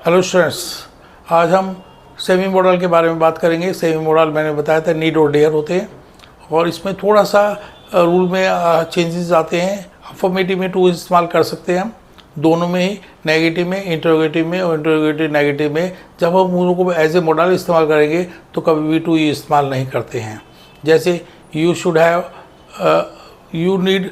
Hello students, आज हम semi model के बारे में बात करेंगे। सेमी मॉडल मैंने बताया था नीड और डेयर होते हैं और इसमें थोड़ा सा रूल में चेंजेस आते हैं। अफर्मेटिव में टू इस्तेमाल कर सकते हैं हम दोनों में ही, नेगेटिव में, इंटरोगेटिव में और इंटरोगेटिव नेगेटिव में। जब हम उन लोगों को एज ए मॉडल इस्तेमाल करेंगे तो कभी भी टू इस्तेमाल नहीं करते हैं। जैसे you should have, you need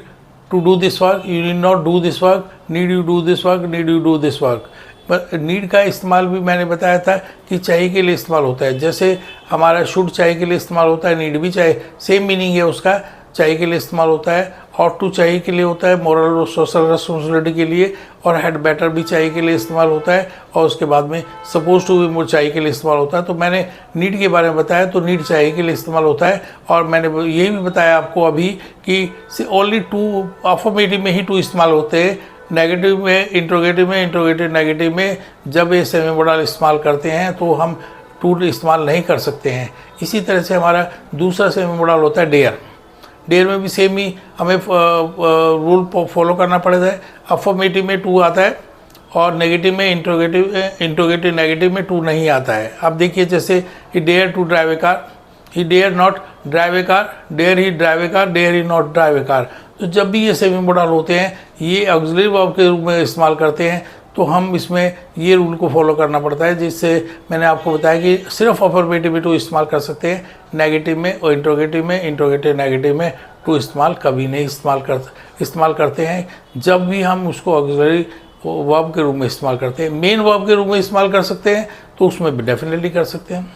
to do this work, you need not do this work, need you do this work, need you do this work. पर नीड का इस्तेमाल भी मैंने बताया था कि चाहिए के लिए इस्तेमाल होता है। जैसे हमारा शुड चाहिए के लिए इस्तेमाल होता है, नीड भी चाहिए, सेम मीनिंग है उसका, चाहिए के लिए इस्तेमाल होता है। और टू चाहिए के लिए होता है मॉरल और सोशल रिस्पॉन्सिबिलिटी के लिए, और हैड बेटर भी चाहिए के लिए इस्तेमाल होता है, और उसके बाद में सपोज टू भी मोर चाहिए के लिए इस्तेमाल होता है। तो मैंने नीड के बारे में बताया, तो नीड चाहिए के लिए इस्तेमाल होता है। और मैंने ये भी बताया आपको अभी कि ओनली टू अफर्मेटिव में ही टू इस्तेमाल होते हैं, नेगेटिव में, इंट्रोगेटिव में, इंट्रोगेटिव नेगेटिव में जब ये सेमी मॉडल इस्तेमाल करते हैं तो हम टू इस्तेमाल नहीं कर सकते हैं। इसी तरह से हमारा दूसरा सेमी मॉडल होता है डेयर। डेयर में भी सेम ही हमें रूल फॉलो करना पड़ता है। अफर्मेटिव में टू आता है और नेगेटिव में, इंट्रोगेटिव नेगेटिव में टू नहीं आता है। अब देखिए, जैसे he dare to drive a car, he dare not drive a car, dare he drive a car, dare he not drive a car. तो जब भी ये सेमी मॉडल होते हैं, ये ऑक्सिलरी वर्ब के रूप में इस्तेमाल करते हैं, तो हम इसमें ये रूल को फॉलो करना पड़ता है, जिससे मैंने आपको बताया कि सिर्फ अफर्मेटिव में टू इस्तेमाल कर सकते हैं, नेगेटिव में और इंट्रोगेटिव में, इंट्रोगेटिव नेगेटिव में टू इस्तेमाल कभी नहीं इस्तेमाल करते हैं। जब भी हम उसको ऑक्सिलरी वर्ब के रूप में इस्तेमाल करते हैं, मेन वर्ब के रूप में इस्तेमाल कर सकते हैं तो उसमें डेफिनेटली कर सकते हैं।